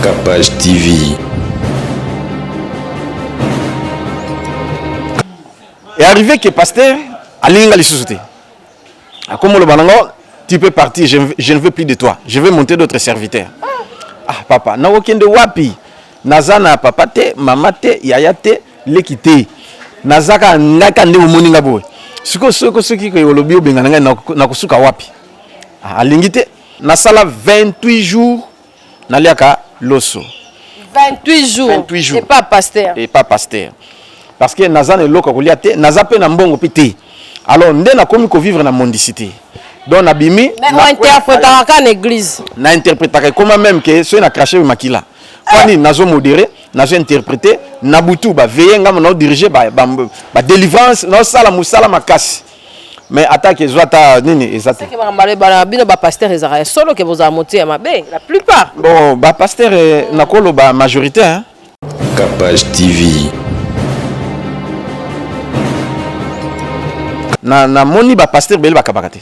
Capage TV. Et arrivé que pasteur a l'inga les sociétés. Comme le banango, tu peux partir, je ne veux plus de toi. Je veux monter d'autres serviteurs. Ah papa, na okende wapi. Nazana papa te, mama te, yaya te, lekite. Nazaka ngaka nde moninga boy. Siko soki ko yolobi obenga nga na kusuka wapi. Ah alingite na sala 28 jours na liaka loso. 28 jours. 28 jours. Et pas pasteur. Et pas pasteur. Parce que nazana eloko kolia te, nazape na mbongo pité. Alors nde na komi ko vivre na mondicité. Donc nabimi mais on interprétera en église. Na interprétera comment même que ceux na craché makila. Kwani nazo modéré, nazo interpréter, nabutu ba veiller ngam na diriger ba délivrance, na sala musala makasi. Mais attaque ezwata nini ezate. C'est que bambale ba bino ba pasteur ezara solo que vous a monté à mabe, la plupart. Bon, ba pasteur nakolo ba majorité hein. Capage TV. Na moni ba pasteur bele ba kabakate.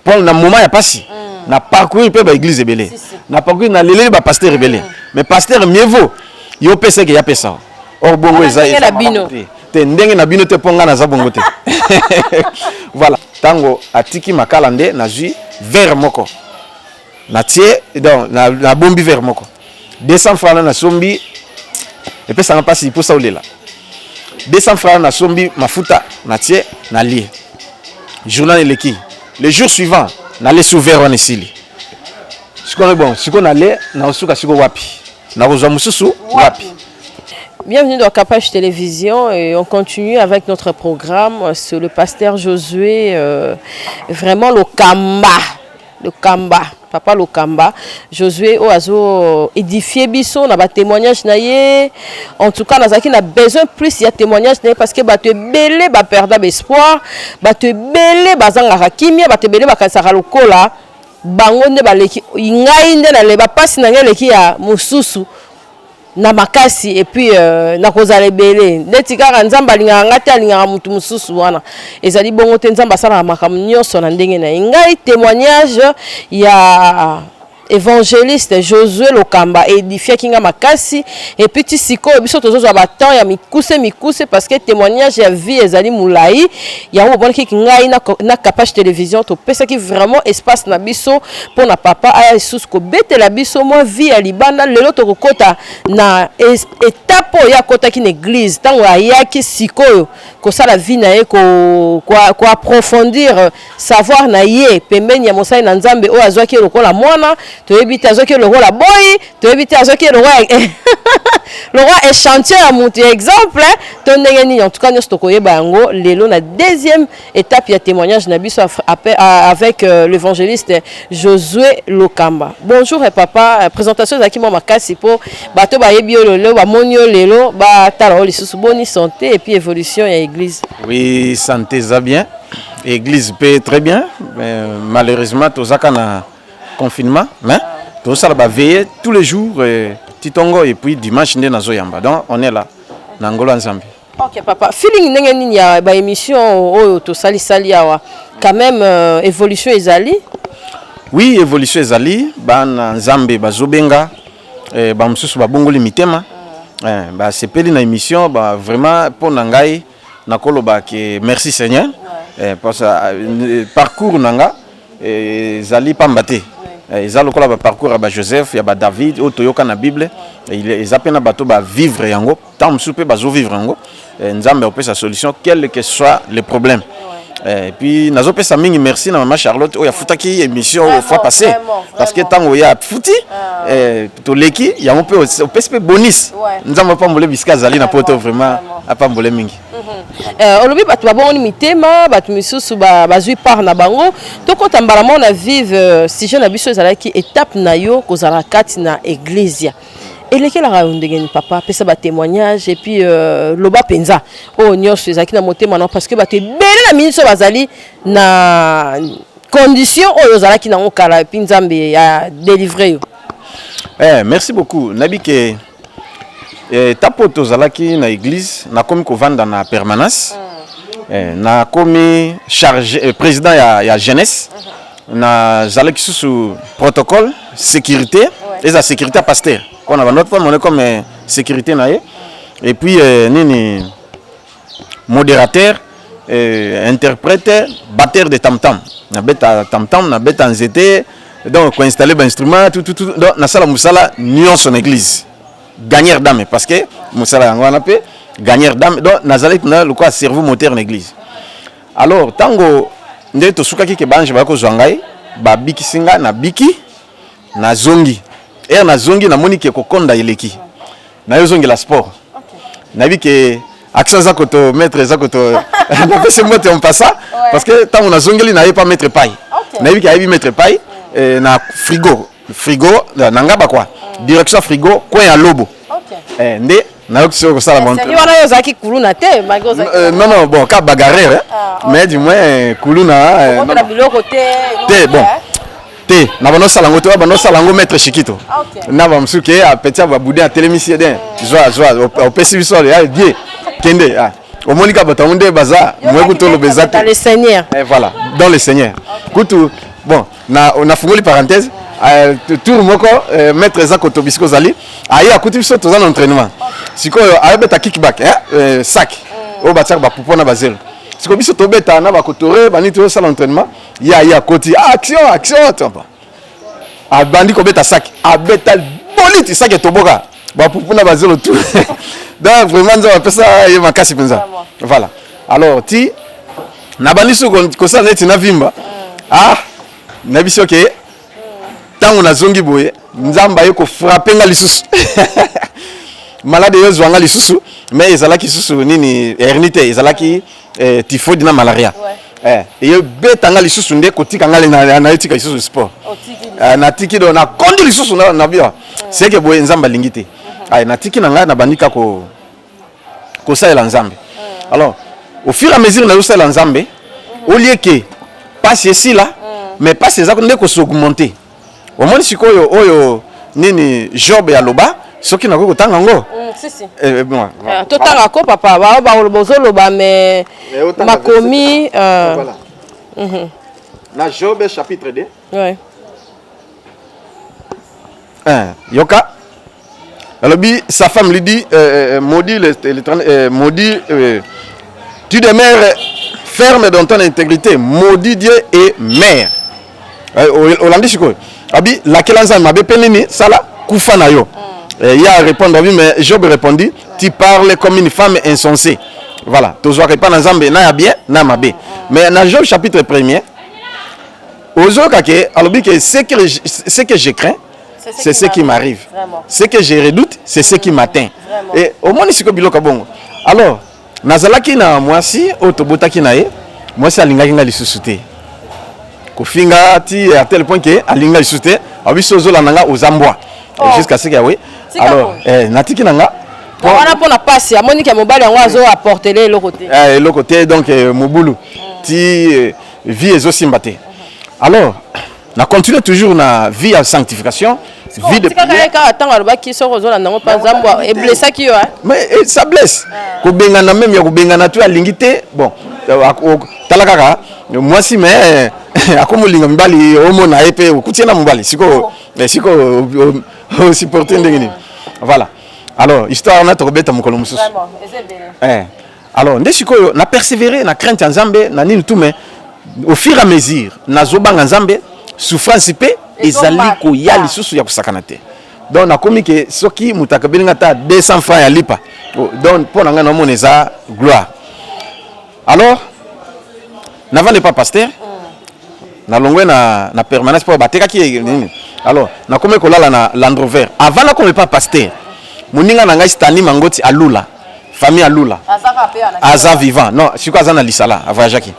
Pour na moment ya pasi. Na parcours pe ba église belé. Na parcours na lélé ba pasteur belé. Mais pasteur mieux vaut yo pesa que ya pesa. Or bongo eza na bino. Te ndenge na bino te ponga na za bongo te. Voilà, tango atiki makala nde na zui verre moko. Na tie donc na bombi verre moko. 200 francs na sombi et pesa na pasi pour ça olela. 200 francs na sombi mafuta na tie na lie. Journal eleki. Le jour suivant, n'allez sous verre on esili. Siko bon, siko n'allez na osuka siko wapi. Na ozo mususu wapi. Bienvenue dans Capage Télévision et on continue avec notre programme sur le pasteur Josué, vraiment le Kamba, papa le Kamba. Josué oazo édifié biso na ba témoignage na ye. En tout cas, nazaki na besoin plus il y a témoignage na parce que ba te belé ba perdre espoir, ba te belé bazanga kimia, ba te belé ba kasaka lokola bango nde baleki ngai nde na leba pasi na ngeleki ya mususu. Na makasi et puis na kozala belé neti kaka nzamba linga ngati alinga mutu mususu wana ezali bongo te nzamba sala makambo nyonso na ndenge na ngai témoignage ya évangéliste Josué Lokamba édifié kinga makasi et petit siko biso tozo ba temps ya mikuse parce que témoignage ya vie ezali mulai ya ngo bon ki ngai na Capage Télévision to pesa ki vraiment espace na biso pour na papa aya sous ko betela biso moi vie ya libanda lelo to kokota na étape ya kota ki église tango ayaki sikoyo ko sala vie na ye ko approfondir savoir na ye pembeni ya mosai na nzambe o azwaki lokola mwana tu évites à ce que le roi la boy, tu évites à ce que le roi est chantier à monter exemple, ton négani en tout cas nous stokoye bango lelo na deuxième étape ya témoignage na biso avec l'évangéliste Josué Lokamba. Bonjour et papa, présentation zaki mo makasi po bato ba yebi lelo ba monio lelo ba tala lisusu boni santé et puis évolution ya église. Oui, santé ça bien. Église paie très bien, mais malheureusement tozaka na confinement, mais tout ça va veiller tous les jours, titongo et puis dimanche nde nazo yamba. Donc on est là, na ngolo nzambe. Ok papa, feeling ndenge nini ya ba émission oyo to sali awa quand même évolution ezali? Oui, évolution ezali, ba na nzambe bazobenga ba mususu ba bongoli mitema. Ba sepeli na émission ba vraiment pour nangai nakoloba ke merci Seigneur. Parce que parcours nanga ezali pambate. Ils ont le parcours à Joseph, il y a David, Otoyoka na Bible, ils appellent bateau ba vivre yango, tant souper bazo vivre yango. Nzambe opé sa solution quel que soit le problème. Et puis nazo pe sa mingi merci na maman Charlotte, o ya futaki émission au fois passé parce que tant ya futi to leki ya on peut bonus. Nzambe pas mbole biska zali na poto vraiment a pas mbole mingi. Olobi batu baboni mitema batu misusu bazui par na bango to kotambala mona vive si je na biso ezalaki étape na yo kozala kati na église et lequel a ndengeni papa pesa ba témoignage et puis loba penza o nyonso ezalaki na motema na parce que batu belé na minute bazali na condition oyo zalaki na ngokala puis nzambe ya délivrer yo. Merci beaucoup nabike tapoto zalaki na église na komi kovanda na permanence na komi chargé président ya jeunesse nazalaki sous protocole sécurité et la sécurité à pasteur on a notre femme on est comme sécurité naé et puis nini modérateur interprète batteur de tam-tam na beta tam-tam na beta nzete donc ko installer ba instrument tout donc na sala musala nuance en église gagneur d'âme parce que musala on appelle gagneur d'âme donc nazalaki na le quoi cerveau moteur en église alors tango nde to sukaki ke bange ba ko zwangai ba biki singa na biki na zongi na zongi na moni ke ko konda eleki na yo zongi la sport na bi ke accent za koto maître za koto na fait ce mot on passe ça parce que tant on a zongeli na pas mettre paille na bi ke ayi mettre paille na frigo na ngaba quoi direction frigo coin ya lobo nde na yo ko sala montre c'est wana yo zaki kuluna te non bon ka bagarre mais du moins kuluna non biloko te bon te na bano salango to bano salango maître Chikito na ba msuke a petit ba boudin a télémission den joie au pesi biso ya die kende au monika batonde baza moi kuto le bezate dans le Seigneur et voilà dans le Seigneur kutu bon na fungoli parenthèse tour moko maître Zakoto Bisco Zali ayi akuti biso to za entraînement sikoyo ayebeta kickback sac o batia ba popona bazelo siko biso to beta na ba kotore bani to sala entraînement ya koti action toba abandi ko beta sac abeta boliti sac to boka ba popona bazelo tout donc vraiment nza ba pesa ye makasi penza voilà alors ti na bandi so ko sala neti na vimba na biso ke tango na zongi boye nzamba ye ko frapper nga lisusu malade yo zwanga lisusu mais ezalaki susu nini hernite ezalaki typhoïde na malaria et betanga lisusu nde kotika ngale na etika lisusu sport na tiki do na kondi lisusu na bio c'est que boye nzamba lingite na tiki na nga na bandika ko saela nzambe alors au fur et à mesure na yo saela nzambe au lieu que passe ici là mais passe ezako nde ko s'augmenter au moins sikoyo oyo nini job ya loba soki na ko tanga ngo bon to tanga ko papa ba bozolo ba mais makomi voilà na Job chapitre 2 ouais yoka alobi sa femme lui dit maudit maudit tu demeures ferme dans ton intégrité maudit Dieu et mère Hollandi siko abi laquelle nzambe mabe penini sala kufa na yo il y a répondre oui mais Job répondit tu parles comme une femme insensée voilà tozwa pas na nzambe na ya bien na mabe mais dans Job chapitre 1er ozoka ke alobi ke ce que je crains c'est ce qui m'arrive ce que je redoute c'est ce qui m'atteint et au moins siko biloko bongo alors nazalaki na mwasi otobotaki na ye mwasi alingaki nga lisusu te kofinga ti à tel point que alinga lisusu te abiso zola nanga ozambwa jusqu'à ce que oui alors natiki nanga wana pona passe amoni ke mobali yango azo apporter le côté le côté donc mobulu ti vie ezosimba te alors na continue toujours na vie à sanctification vie de prière ka tanga alobaki soko zola nango pa zambwa et blessaki yo mais ça blesse ko bengana même ya ko bengana tu alingi te bon talaka moi si mais akomolinga mbali omona epe okutiena mbali siko supporter ndengeni voilà alors histoire na tokobeta mokolo mususu alors nde sikoyo na persévérer na crainte ya nzambe na nini tout mais au fur et à mesure nazobanga nzambe souffrance pe ezali koya lisusu ya kusakana te donc nakomi ke soki mutaka belinga ta 200 francs ya lipa donc pour nga nomona eza gloire alors n'avant n'est pas pasteur na longwe na permanence pour batekaki nini alors na komi kolala na Land Rover avant na komi pas pasteur moninga na ngai Stani Mangoti alula famille alula aza vivant non siko aza na lisala avajaki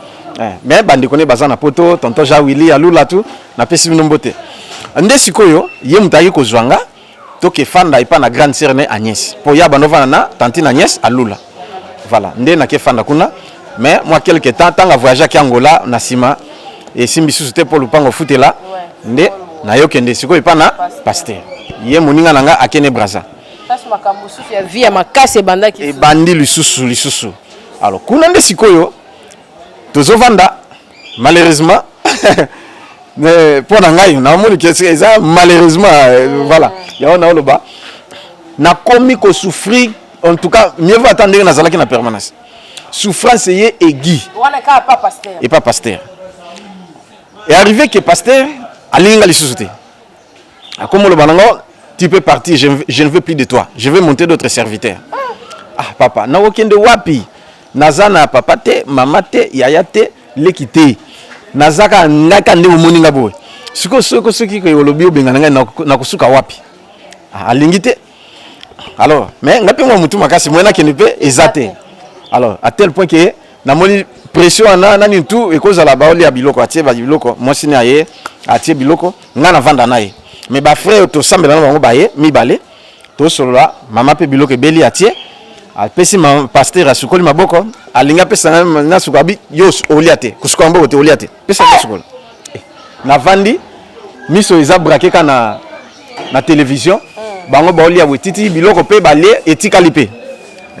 mais bandi kone bazana poto tonton Ja Willy alula tout na pesi mnombote nde sikoyo ye mutaki kozwanga toke fanda ipa na grande sœur ne Agnès po ya banova na tantine Agnès alula voilà nde na ke fanda kuna mais moi quelque temps tanga voyage ki Angola na sima et simbi susute pour lupango futela nde na yokende sikoyo ipa na pasteur ye moninga nanga akene braza makambo susu ya vie makase bandaki e bandi lisusu alors kuna nde sikoyo tozovanda malheureusement mais pour nangai na moni que ça malheureusement voilà ya on a le bas na komi ko souffrir en tout cas mieux vaut attendre na zalaki na permanence souffrance est aiguë et pas pasteur et arrivé que pasteur alinga li société a comme le banango tu peux partir je ne veux plus de toi je vais monter d'autres serviteurs ah papa na okende wapi nazana papa te mama te yaya te lekite nazaka ngaka nde moninga boy siko soki ko yolobi obenga ngai na kusuka wapi alingi te alors mais ngapi mo mutu makasi mwena kenepe ezate alors à tel point que na moni pression na nani tout et cause la baoli ya biloko atie ba biloko moi sini aye atie biloko nga na vanda naye mais ba frère to sambela na bango baye mibale to solola mama pe biloko beli atie apesi ma pasteur asukoli maboko alinga pesa na sukabi yos oliate kusuka mbo te oliate pesa na sukola na vandi miso eza braqué kana na télévision bango baolia wetiti biloko pe bale etikali pe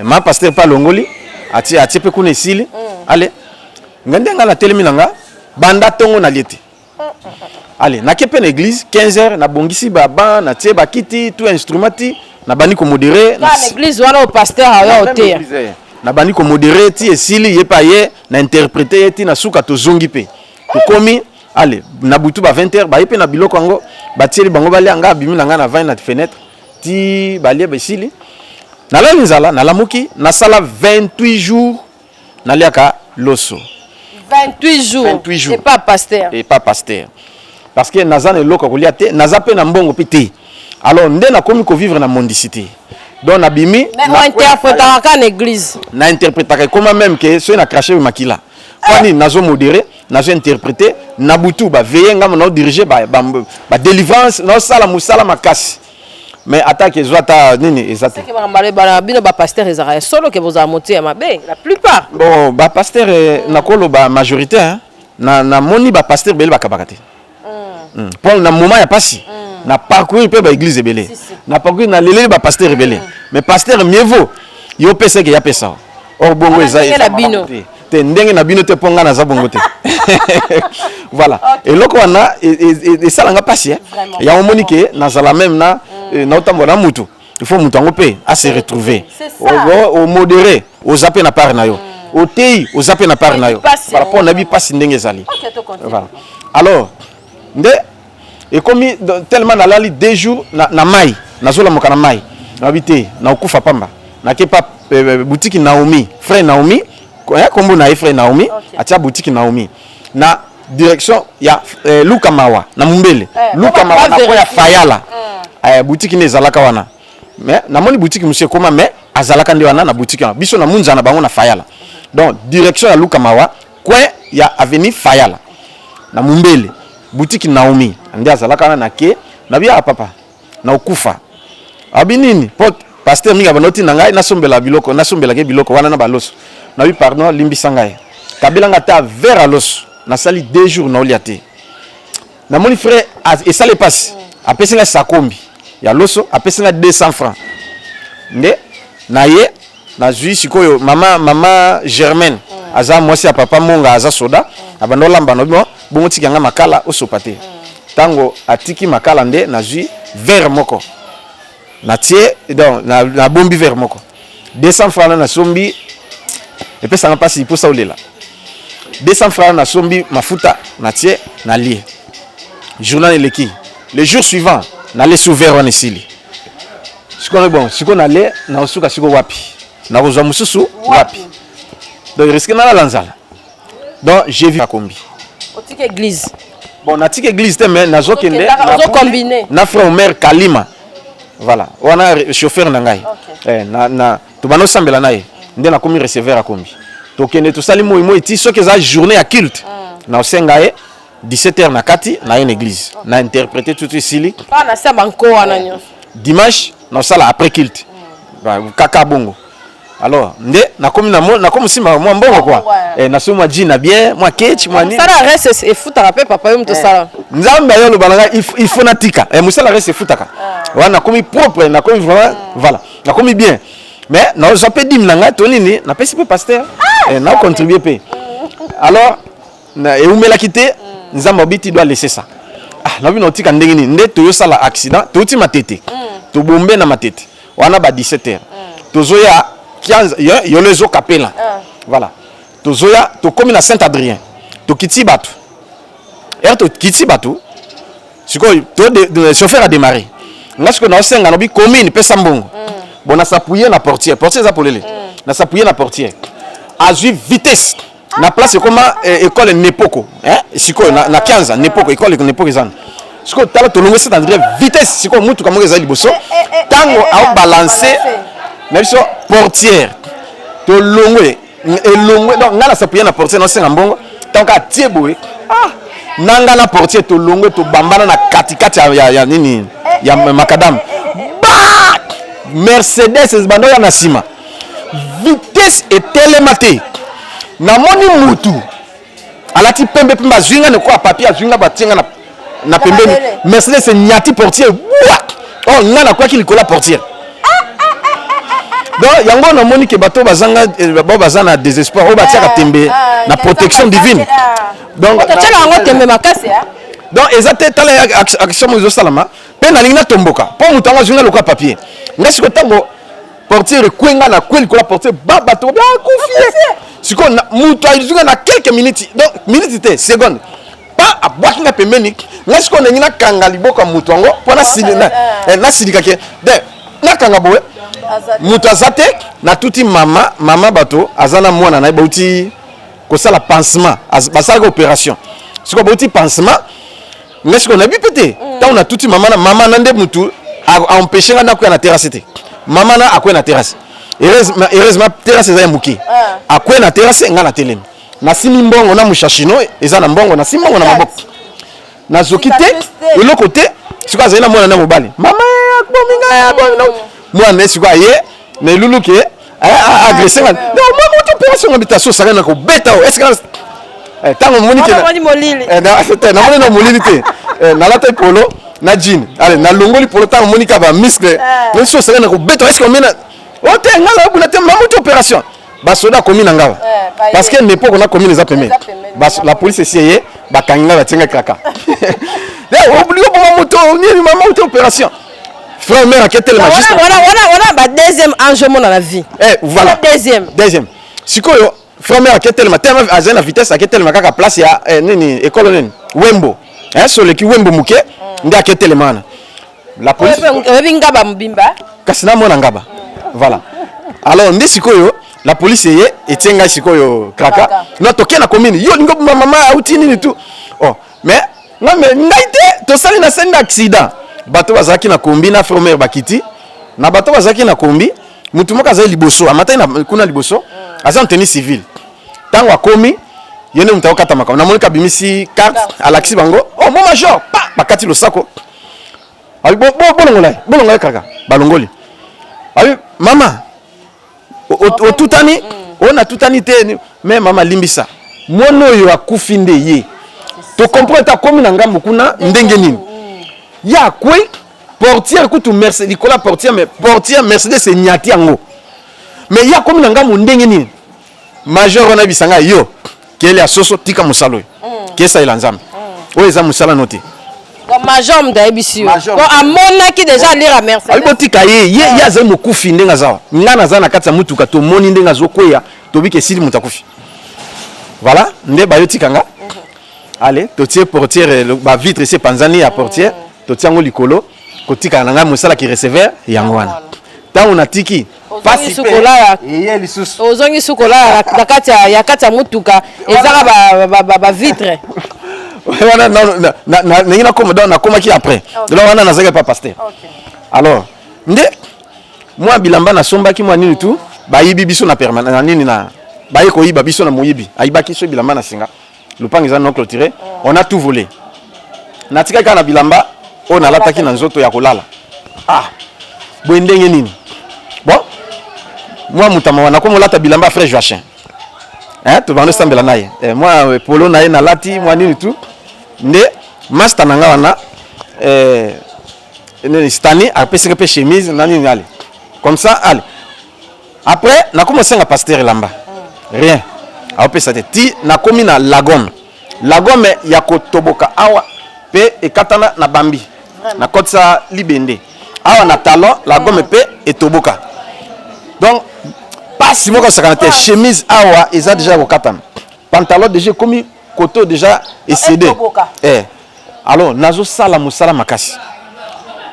ma pasteur pa longoli ati pe kuna esili ale ngande nga na telemi nanga banda tongo na liete ale na kepe na église 15h na bongisi baba na tie bakiti tout instrumenti na bani ko modéré na l'église wana au pasteur ayo hotel na bani ko modéré ti esili yepa ye na interpréter yeti na suka to zongi pe to komi ale na butu ba 20h ba yepe na biloko ngo batieli bango bali anga bimi na nga na 20 na fenêtre ti balie besili na la nzala na lamuki na sala 28 jours na liaka loso 28 jours et pas pasteur parce que nazana eloko kolia te nazape na mbongo pité alors nde na komi ko vivre na mondicité donc na bimi na interpréter ka na église na interpréter comment même que so na cracher makila kwani nazo modéré nazo interpréter na butu ba veiller ngam na diriger ba délivrance na sala musala makasi mais attaque zwata nini ezate que ba bino ba pasteur ezara solo que vous a monté à mabe la plupart bon ba pasteur na kolo ba majorité hein na moni ba pasteur bel ba kabakate pour na moment ya pasi na parcourir pe ba église belé na parcourir na lélé ba pasteur belé mais pasteur mieux vaut yo pesa que ya pesa or bongo ezala bino te ndenge na bino te ponga na za bongo te voilà et loko wana et ça langa pasi ya omonique na zala même na otambola mutu il faut mutu ngo pe à se retrouver au modéré au zappé na part na yo au tei au zappé na part na yo par rapport na bi pasi ndenge ezali voilà alors nde et comme tellement na lali 2 jours na mai na zola mokana mai na habité na okufa pamba na kepa boutique Naomi frère Naomi kombo na frère Naomi atia boutique Naomi na direction ya Luka Mawa na Mumbele Luka Mawa na kwa Fayala boutique ne zalaka wana mais na moni boutique monsieur koma mais azalaka ndi wana na boutique wana biso na munza na bango na Fayala donc direction ya Luka Mawa kwa ya avenue Fayala na Mumbele boutique Naomi ndi azalaka wana na ke na bia papa na okufa abinini pasteur minga banoti na ngai nasombela biloko nasombela ke biloko wana na baloso na bi pardon limbisa ngai kabila ngata vers alos na sali 2 jours na oliate na moni frère et ça le passe apesi nga sakombi ya loso apesi nga 200 francs nde na ye na zui sikoyo mama Germaine aza mwasi ya papa monga aza soda abandola mbano bongo tikanga makala osopate tango atiki makala nde na zui vers moko na tie donc na bombi vers moko 200 francs na sombi et puis ça n'a pas si pour ça olela 200 francs na sombi mafuta na tie na lie journal eleki le jour suivant na les ouvert on esili siko bon siko na le na osuka siko wapi na kozwa mususu wapi donc risque na la lanzala donc j'ai vu kombi otique église bon na tique église te mais na zokende na combiner na frère Omer Kalima voilà on a chauffeur na ngai na to bano sambela naye nde na komi receveur a kombi to kende to sali moi iti soki za journée à culte na osenga e 17h na kati na une église na interpréter tout ici pas na samba nko wana nyo dimanche na sala après culte ba kaka bongo alors nde na komi na komi sima moi mbongo quoi na soma jina bien moi ketch moi ni sala reste et futa pe papa yum to sala nzamba yo lo balanga il faut natika musala reste futaka wana komi propre na komi vraiment voilà na komi bien mais na zape dim na nga to nini na pesi pe pasteur na contribuer pe alors na eumela kité nzambe obiti doit laisser ça. Ah, na bino tika ndenge nini nde toyo sala accident, touti matete. To bombe na matete. Wana ba 17h. Tozoya 15 yo lezo kapela. Voilà. Tozoya to komi na Saint-Adrien. To kiti batu. To kiti batu. Siko to de chauffeur a démarré. Ngasiko na osenga no bi commune pesa mbongo. Bon na s'appuyer na portière. Portière za polele. Na s'appuyer na portière. A ju vitesse. Na place comment école Nepoko, hein? Siko na 15 Nepoko école Nepoko ezana. Siko tala to longo Saint-Adrien vitesse siko mutu kamonga za liboso. Tango a balancer. Même sur portière. To longo elongwe donc ngala s'appuyer na portière no senga mbongo. Tango a tieboé. Ah nanga na portier to longwe to bambana na katikati ya nini ya makadam ba Mercedes bando ya na sima vitesse etelemate na moni mutu alati pembe pemba zwinga ne kwa papier zwinga batinga na pembe Mercedes nyati portier oh ngana kwa kilikola portier donc yango na moni ke bato bazanga bazana désespoir o batia tembe na protection divine. Donc exactement tala action mozo salama pe na lingna tomboka po mutanga zunga loka papier ngasi ko tango portier kwenga na kweli ko la portier ba bato ba confier siko mutu zunga na quelques minutes donc minutes secondes pas a boakinga pembeni ngasi ko na kanga liboko mutu ngo pona silina na silika ke de na kanga boe mutu azate na tuti mama bato azana mwana na bauti ko sala pansement basala opération siko bauti pansement mais qu'on a vu pété tant on a tout maman nande mutu a empêché na ko na terrasse te maman na akwe na terrasse heureusement terrasse za muki akwe na terrasse nga na telemi na simi mbongo na mushashino eza na mbongo na simi mbongo na maboko na zokite de l'autre côté siko azena mwana na mobali mama bominga ya bominga mwana siko aye na luluke agressé non moi mon opération habitation ça na ko beta est-ce que tango moni ke na moni na molili te na lata polo na jean allez na longoli polo tango moni ka ba muscle mais so ça na ko beta est-ce que mena o te ngala bu na te maman opération ba soda komi na ngawa parce que n'époque on a commis les apemé la police essayé ba kanga ba tinga kaka là oublie pour moto ni maman opération frère mère qui était le magistrat on a deuxième enjeu dans la vie voilà deuxième sikoyo frère mère qui était le matin à la vitesse qui était le makaka place ya nini école nini Wembo sur le qui Wembo muke ndia qui était le mana la police ngaba mbimba kasina mona ngaba voilà alors ndi sikoyo la police yé etenga sikoyo kraka no toke na commune yo ngo mama auti nini tout oh mais non mais ngaite to sali na scène d'accident bato bazaki na kombi na frère bakiti na bato bazaki na kombi mutu moka za liboso amata na kuna liboso aza tenue civile tango akomi yene mutu okata makao na monika bimisi carte alaxi bango oh mon major pa bakati lo sako ali bolongola kaka balongoli ali mama o tutani on a tutani te mais mama limbisa mono yo akufi nde ye to comprendre ta komi na ngambo kuna ndenge nini ya kwe portière kutu Mercedes Nicolas portière mais portière Mercedes c'est nyati yango mais ya komi na ngambo ndenge nini major on a bisanga yo kele asoso tika musalo kesa ilanzam o eza musala noté major mdaibisi ko amona ki déjà lire Mercedes ali botika ye ya za mokufi ndenga zawa ngana za na kati ya mutuka to moni ndenga zokwea to bike sili mutakufi voilà nde bayotikanga allez to tie portière ba vitre c'est panzani ya portière to tiango likolo kotika nanga musala ki receveur yango wana tango na tiki pasi sukola ye lisusu ozongi sukola na kati ya mutuka ezaka ba vitre wana na ningina comme dans na koma ki après donc wana na zaka pas pasteur alors nde moi bilamba na somba ki moi nini tout ba yibi biso na permanent na nini na ba yiko yiba biso na moyibi ayibaki so bilamba na singa lupangi za non clôturé on a tout volé na tika kana bilamba on a lataki na nzoto ya kolala bwendenge nini bon moi mutama wana ko molata bilamba frère Joachim to vando sambela naye moi polo naye na lati moi nini tout nde master nanga wana nini stani apesika pe chemise nani allez comme ça allez après na commencé à pasteur lamba rien a opé ça ti na komi na lagom la gomme ya kotoboka awa pe ekatana na bambi na kotsa libende awa na talon la gomme pe etoboka donc pas si moko sakana te chemise awa eza déjà kokatana pantalon déjà komi koto déjà excédé alors nazo sala musala makasi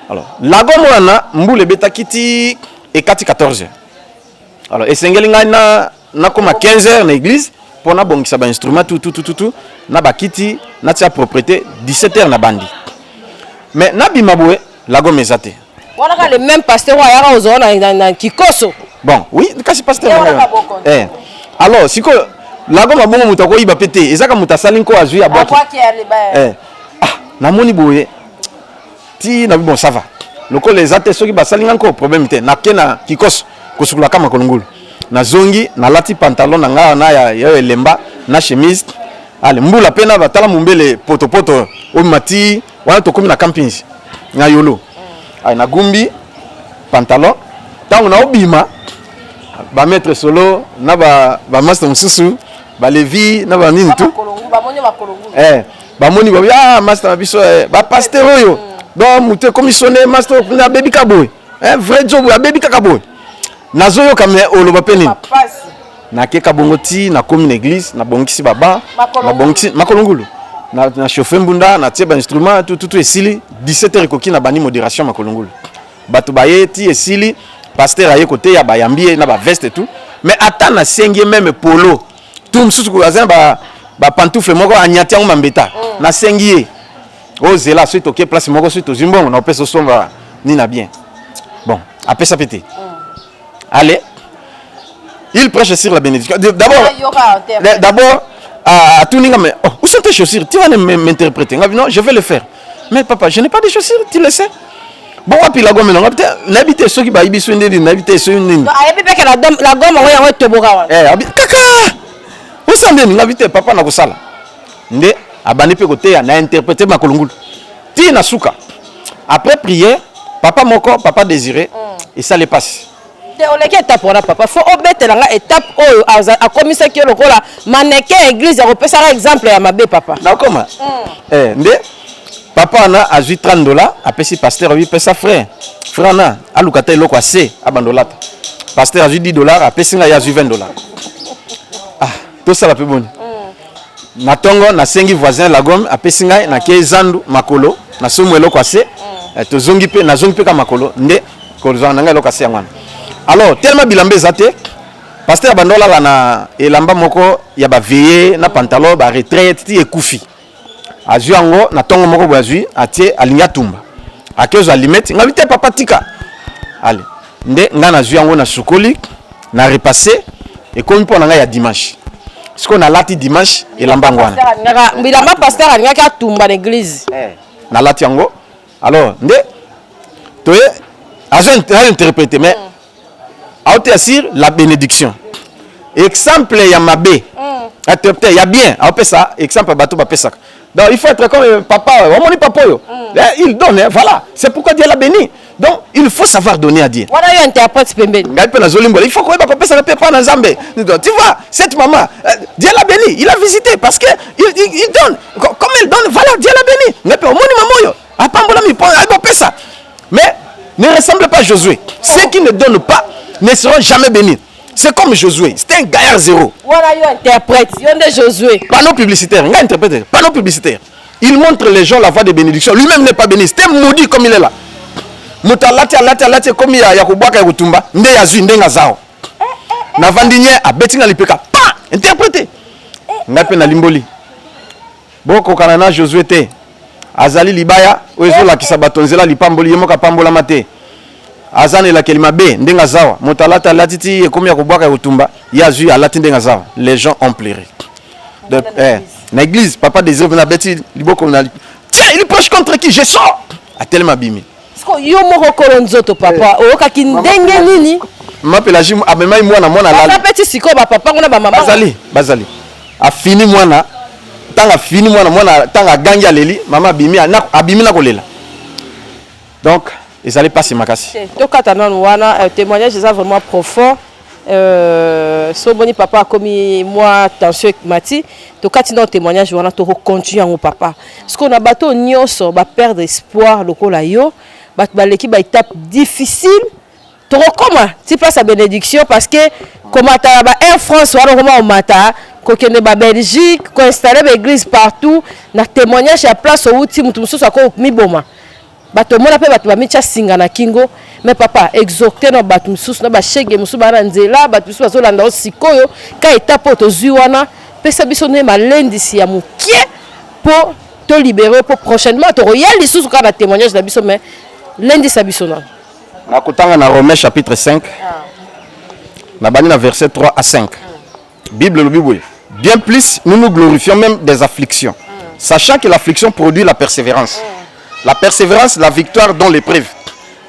alors la gomme wana mbule betakiti ekati 14h alors esengeli ngai na koma 15h na église pour na bongisa ba instrument tout na bakiti na tia propriété 17h na bandi mais na bimabwe la gomme ezate wana ka le même pasteur wa yaka ozona na kikoso bon oui kasi pasteur alors siko la gomme bongo muta ko iba pété ezaka muta sali nko azui ya boki na moni boye ti na bon ça va loko les até soki basali nko problème te na kena kikoso kosukula kama kolongulu na zongi na lati pantalon na nga na ya elemba na chemise ale mbula pena batala mumbele poto o mati wana to komi na campings na yolo ay na gumbi pantalon tango na obima ba maître solo na ba master mususu ba levi na ba nini tout ba moni ba master biso ba pasteur oyo donc muté commissionné master na baby kaboy vrai job ya baby kaboy nazoyo kame oloba peni na keka bongoti na commune église na bongisi baba na bongisi makolongulu na chauffer mbunda na tie ba instrument tout esili 17h koki na bani modération makolongulu bato baye ti esili pasteur aye côté ya bayambie na ba veste tout mais ata na sengie même polo tout msusu ko azana ba pantoufle moko anyati ngo mambeta na sengie ozela suite OK place moko suite ozimbongo na opesa somba ni na bien bon apesa pété allez, il prêche sur la bénédiction. D'abord, à tout le monde, où sont tes chaussures? Tu vas m'interpréter. Non, je vais le faire. Mais papa, je n'ai pas de chaussures, tu le sais. Bon, puis la gomme, n'habitez ceux qui va y soigner, n'habitez ceux qui la gomme, on va te boire. Kaka, où sont les n'habitez papa na kosala. Nde, abani pe côté, na interprété ma kolongul. Ti na souka. Après prière, papa moko, papa désiré, et ça les passe. On est étape pour papa faut obéter la étape à commissaire qui lokola mannequin église européenne ça exemple ya mabe papa na comment ndé papa na a $30 après si pasteur lui paie sa frère na alukata eloko assez abandolata pasteur a $10 après singa ya $20 tout ça la peu bonne na tongo na sengi voisin la gomme après singa na kezandu makolo na somo eloko assez to zongi pe na zongi pe ka makolo ndé ko zanga nga eloko assez ngwana. Alors, tellement bilambé zate, pasteur Bandola la na elamba moko ya ba veillé na pantalon ba retraite ti ekufi. Azu yango na tongo moko boazui atie alinya tumba. Akezo alimeti ngabite papa tika. Allez, nde nga na zu yango na sukoli na repasser et comme pour nga ya dimanche. Ce qu'on a lati dimanche elamba ngwana. Bilamba pasteur alinya ka tumba l'église. Na lati yango. Alors, nde toye azu interpréter mais aote assure la bénédiction. Exemple ya mabé. Il y a bien. On peut ça. Exemple bateau ba ça. Donc il faut être comme papa. On dit papa yo. Il donne. Voilà. C'est pourquoi Dieu l'a béni. Donc il faut savoir donner à Dieu. Voilà, il interprète pembeni. Il faut qu'on pas ça pas dans Zambé. Tu vois cette maman, Dieu l'a béni. Il a visité parce que il donne. Comme elle donne, voilà, Dieu l'a béni. Mais au moins maman yo. A pas bon mi pas ça. Mais ne ressemble pas à Josué. Ceux qui ne donnent pas ne seront jamais bénis. C'est comme Josué, c'est un gaillard zéro. Voilà, il interprète, il y a de Josué. Panneau publicitaire, il interprète, panneau publicitaire. Il montre les gens la voie de bénédiction. Lui-même n'est pas béni, c'est un maudit comme il est là. Mutalati alati comme il y a Yakubaka Yakutumba, nde yazu ndenga zao. Na vandinye a betinga lipeka, pa interprété. Ngape na limboli. Boko kanana Josué te. Azali libaya, oezo la kisabatonzela lipamboli yemoka pambola mate. Azane la kelima be ndenga zawa motalata latiti ekomi ya kubwaka utumba yazu alati ndenga zawa les gens ont pleuré de na église papa désire na beti liboko na tiens il prêche contre qui je sors a tellement bimi sko yo moko kolonzoto papa oka kindenge nini m'appelle Jim abema mwana la papa petit siko ba papa ngona ba mama bazali a fini mwana tanga fini mwana tanga gangi aleli mama bimi abimi na kolela donc ils allaient passer ma casse. Donc, quand on a un témoignage, c'est vraiment profond. Soboni papa comme moi attention avec Mati to katina témoignage wana to continuer en papa parce qu'on a bateau nyonso ba perdre espoir lokola yo bat baleki ba étape difficile to comment tu passes à bénédiction parce que comment ta ba Air France wala comment on mata ko kende ba Belgique ko installer ba église partout na témoignage à place où ti mutu mususu ko miboma bato mona pe bato bamicha singa na kingo mais papa exhorter no bato mususu na ba shege mususu bana nzela bato mususu bazolanda osikoyo ka étape to zui wana pesa biso ne malendisi ya mukie pour te libérer pour prochainement to royal lisusu ka na témoignage na biso mais lundi sa biso na nakutanga na Romains chapitre 5 na bani na verset 3 à 5 Bible le Bible bien plus nous nous glorifions même des afflictions sachant que l'affliction produit la persévérance. La persévérance, la victoire dans l'épreuve.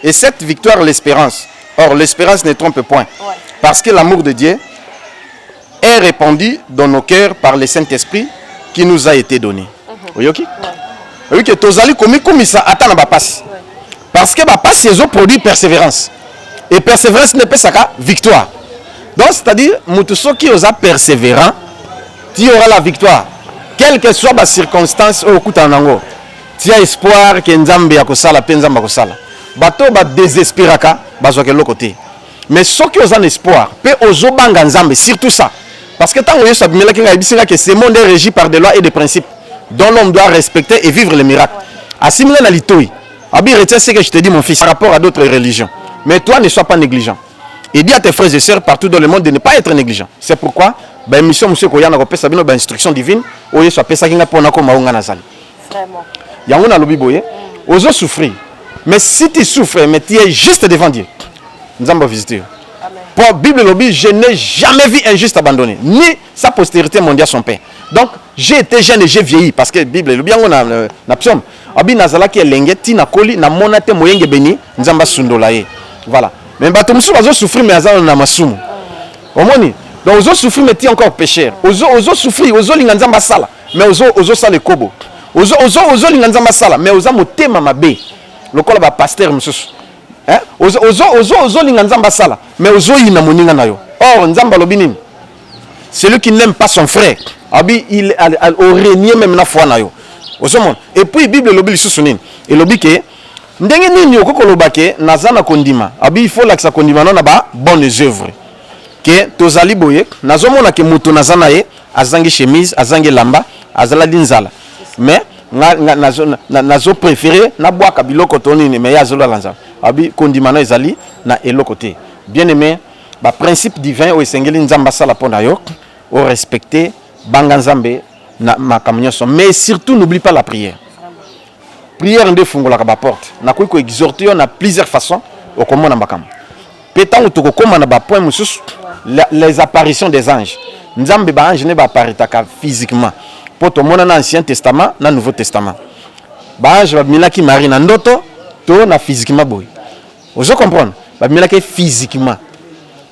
Et cette victoire, l'espérance. Or, l'espérance ne trompe point. Parce que l'amour de Dieu est répandu dans nos cœurs par le Saint-Esprit qui nous a été donné. Oui, ok? Oui, que tozali comme ça attend na passe. Parce que passe c'est un produit persévérance. Et persévérance ne peut pas victoire. Donc, c'est-à-dire, mutuso qui osa persévérant, tu auras la victoire. Quelle que soit la circonstance au coup tanango. Tu as espoir que Nzambe ya kosala pe Nzamba kosala. Bato ba désespéraka bazwa ke côté. Mais ceux qui ont espoir pe ozo banga Nzambe surtout ça. Parce que tant que Yesu abimela kinga ibisinga que ce monde est régi par des lois et des principes dont l'homme doit respecter et vivre les miracles. Assimile na litoi. Abi retient ce que je te dis mon fils par rapport à d'autres religions. Mais toi ne sois pas négligent. Et dis à tes frères et sœurs partout dans le monde de ne pas être négligent. C'est pourquoi ba émission monsieur ko yana ko pesa bino ba instruction divine o Yesu apesa kinga pona ko maunga nazali. Vraiment. Yango na lobi boye, ozo souffrir. Mais si tu souffres, mais tu es juste devant Dieu, nous allons visiter. Pour la Bible lobi, je n'ai jamais vu un juste abandonné, ni sa postérité mondiale son père. Donc, j'ai été jeune et j'ai vieilli parce que la Bible lobi yango na psaume. Abi nazala ki elenge ti na koli na monate moyenge beni, nzamba sundola ye. Voilà. Mais bato musu bazo souffrir mais azala na masumu. Omoni. Donc ozo souffrir mais tu encore pécheur. Ozo souffrir, ozo linga nzamba sala, mais ozo sala kobo. Ozo linga nzamba sala mais oza motema mabe lokola ba pasteur mususu hein ozo linga nzamba sala mais ozo yina moninga nayo. Or nzamba lobi nini celui qui n'aime pas son frère abi il aurait renié même na foi nayo ozo mon. Et puis Bible lobi lisusu nini et lobi ke ndenge nini okoko lobake nazana kondima abi il faut laksa kondima na ba bonnes œuvres ke tozali boye nazomona ke muto nazana ye azangi chemise azangi lamba azala dinzala. Mais nazo préféré na boaka biloko tonini mais yazolo lanza abi kondimana ezali na eloko te. Bien aimé ba principe divin o esengeli nzamba sala pona yo o respecter banga nzambe na makamnyoso mais surtout n'oublie pas la prière. Prière nde fungola ka ba porte na ko exhorter yo na plusieurs façons au komona makam. Petango to koma na ba point mususu les apparitions des anges. Nzambe ba ange ne ba aparitaka physiquement. Pour tout le monde dans l'Ancien Testament, dans le Nouveau Testament. Je vais qui Marie dans l'auto, tout na physiquement boy. Vous comprenez? Je vais physiquement.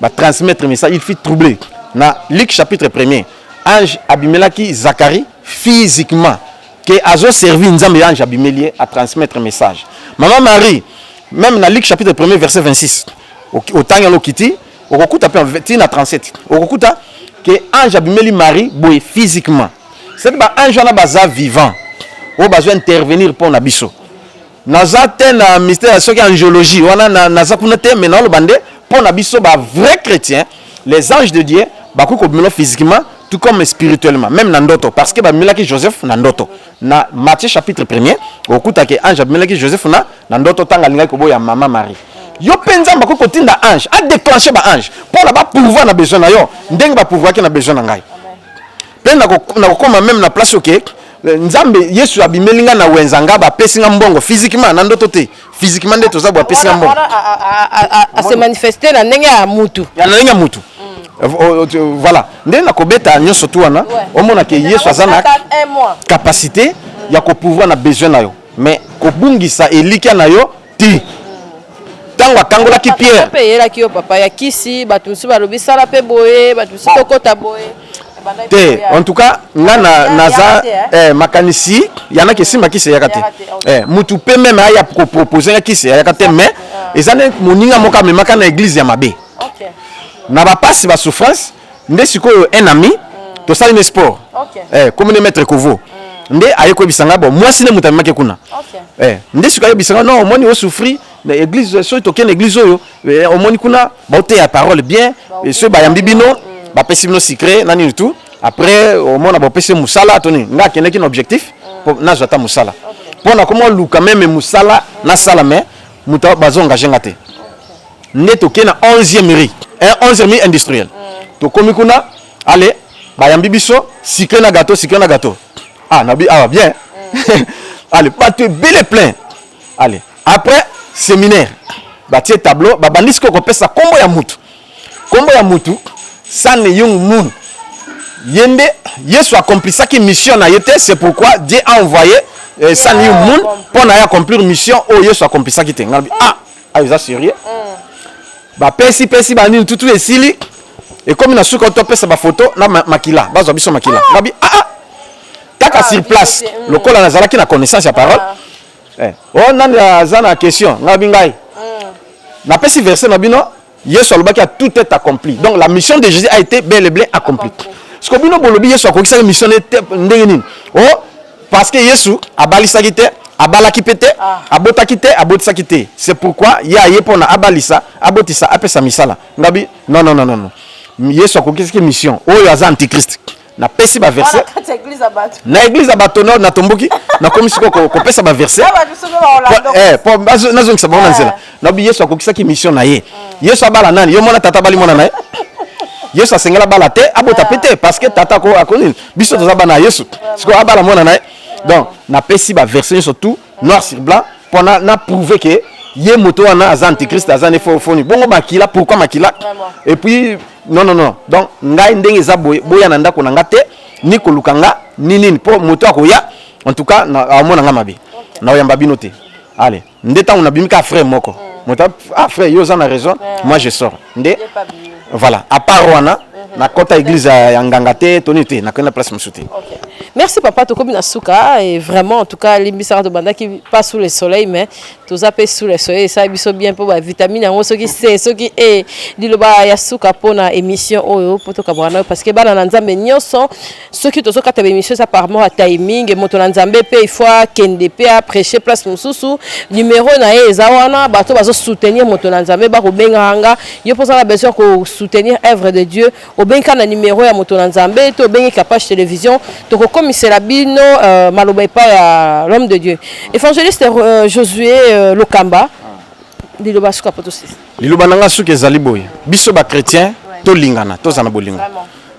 Je transmettre le message, il fait troubler. Dans Luc chapitre 1er, ange Abimelaki Zacharie physiquement que azo servi nzambe ange Abimelien à transmettre le message. Maman Marie, même dans Luc chapitre 1er verset 26, au temps où kiti, au kokuta pe 37, au kokuta que ange Abimeli Marie boy physiquement. C'est que ange na baza vivant o besoin intervenir pour na biso naza te na mystère soki angiologie wana naza kuna te mais na lo bande pour na biso ba vrai chrétien les anges de Dieu ba ko bimelo physiquement tout comme spirituellement même na ndoto parce que ba milaki Joseph na ndoto na Matthieu chapitre 1er okuta ke ange milaki Joseph na ndoto tanga linga ko boya mama Marie yo penza ba ko tinda ange a déclencher ba ange pour la ba pouvoir na besoin na yo ndenge ba pouvoir ki na besoin na ngai. Na kokoma même na place ok nzambe Yesu abimelinga na wenzanga ba pesinga mbongo physiquement na ndoto te physiquement ndeto za ba pesinga mbongo a se manifester na ndenge ya mutu voilà ndenge na kobeta nyonso tu wana omona ke Yesu azana capacité ya ko pouvoir na besoin na yo mais ko bungisa elikia na yo ti tango kangola ki Pierre pe yela ki yo papa ya kisi batu musu ba lobi sala pe boye batu musu kokota boye. En tout cas, naza makanisi yana kesi makise yakate. Mutu pe même aya proposer yakise yakate mais ezane moninga moka me makana église ya mabe. na ba passe ba souffrance nde sikoyo un ami to sala une sport comme ne maître Kovo nde ayeko bisanga bon moi sine mutami make kuna nde sikoyo bisanga non omoni o souffrir na église so to ken église oyo omoni kuna ba te ya parole bien et ce ba yambi bino ba pesi bino secret nani tout après omona ba pesi musala toni nga keneki na objectif na jata musala pona comment luka même musala na sala mais muta bazo engager ngate nde to ken na 11e riz 11e riz industriel to komi kuna allez bayambi biso secret na gâteau ah nabi ah bien allez pas te bel et plein allez après séminaire batie tableau babandisi ko pesa kombo ya mutu sane young moon yende Yesu accomplissaki mission na yete c'est pourquoi Dieu a envoyé sane young moon pour na accomplir mission oh Yesu accomplissaki te ngabi ah ils a sérieux ba pesi bani tout esili et comme na suka to pesa ba photo na makila bazo biso makila ngabi kaka sur place lokola nazalaki na connaissance ya parole oh nani azana question ngabi ngai na pesi verset na bino Yesu alobaki a tout est accompli donc la mission de Jésus a été bel et bien accomplie ce que bino bolobi Yesu akokisa mission ndenge nini oh parce que Yesu abalisaki te abalaki pete abotaki te abotisaki te c'est pourquoi ya yepona abalisa abotisa apesa misala ngabi non Yesu akokisa mission oyo aza antichrist na pesi ba verset na église abato na tomboki na komisi ko pesa ba verset po nazo ngisa ba nzela na bi Yesu akokisa ki mission na ye Yesu abala nani yo mona tata bali mona na ye Yesu asengela bala te abota pete parce que tata ko akoni biso toza bana Yesu siko abala mona na ye donc na pesi ba verset surtout noir sur blanc pour na prouver que ye moto wana aza antichrist aza ne faux bongo makila pourquoi makila et puis non donc ngai ndenge za boya na ndako na ngate ni kolukanga nini po moto akoya en tout cas na amona nga mabe na oyamba bino te allez ndeta on a bimika frère moko moto frère yo za na raison moi je sors ndé voilà à part wana na kota église ya ngangate tonité na kona place musuti. Merci papa Tokobi Nasuka et vraiment en tout cas l'émissaire de Banda qui passe sous le soleil mais tous appels sous le soleil ça biso bien pour la vitamine en ce qui c'est ce qui est diloba yasuka pona émission oyo poto kabwana parce que bana nzambe nyonso ceux qui tozo kata émission ça par rapport à timing moto nzambe pe il faut kende pe à prêcher place mususu numéro na ezawana bato bazo soutenir moto nzambe ba ko benganga yo posa la besoin ko soutenir œuvre de Dieu au benka na numéro ya moto nzambe to bengi capage télévision to c'est la bino maloba pa l'homme de Dieu évangéliste Josué Lokamba liloba suka potosi liloba nanga suka ezali boye biso ba chrétien to lingana to zana bolingo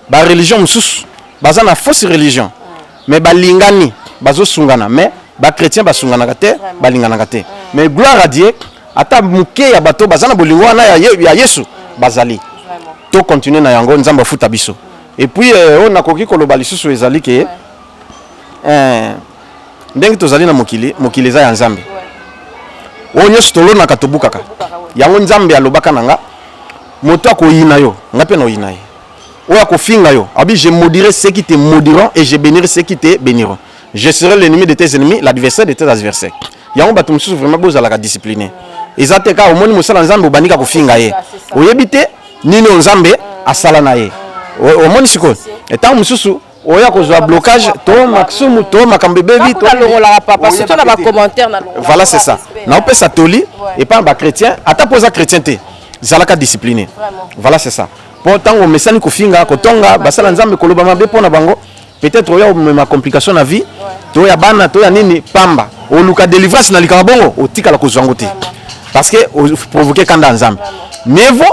ba religion mususu baza na fausse religion mais ba lingani bazo sungana mais ba chrétien ba sungana te ba lingana te mais gloire à Dieu ata muke ya bato baza na bolingo wana ya Yesu bazali to continuer na yango nzamba futa biso et puis on a koki koloba lisusu ezali ke ndenge tozali na mokili za ya nzambe oyo nyonso tolonaka tobukaka yango nzambe alobaka na nga moto akoyina yo nga mpe naoyina ye oyo akofinga yo abi je maudirai ceux qui te maudiront et je bénirai ceux qui te béniront je serai l'ennemi de tes ennemis l'adversaire de tes adversaires yango bato mosusu vraiment bozalaka discipliné eza te ka omoni mosala nzambe obandika kofinga ye oyebi te nini nzambe asala na ye omoni sikoyo etango mosusu oya kozwa blocage to maximum to makambe bebi to longola papa surtout na ba commentaire na longola voilà c'est ça na opesa toli et pas ba chrétien ata posa chrétien te zalaka discipliné voilà c'est ça pour tango mesani kofinga kotonga basala nzambe koloba mabe pona bango peut-être oya ma complication na vie to ya bana to ya nini pamba oluka délivrance na likanga bongo otika la kozwango te parce que provoquer kanda nzambe nevo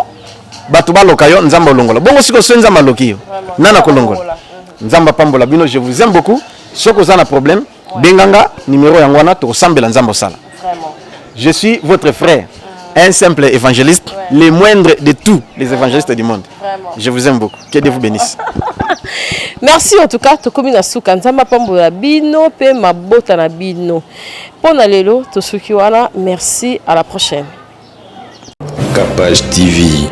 bato baloka yo nzamba olongola bongo siko so nzamba loki yo nana kolongola nzamba pambola bino je vous aime beaucoup soko za na problème benganga numéro yangwana to sambela nzamba sala je suis votre frère un simple évangéliste le moindre de tous les évangélistes du monde je vous aime beaucoup que Dieu vous bénisse. Merci en tout cas Tokobi Nasuka nzamba pambola bino pe mabota na bino pona lelo to suki wana merci à la prochaine. Capage TV.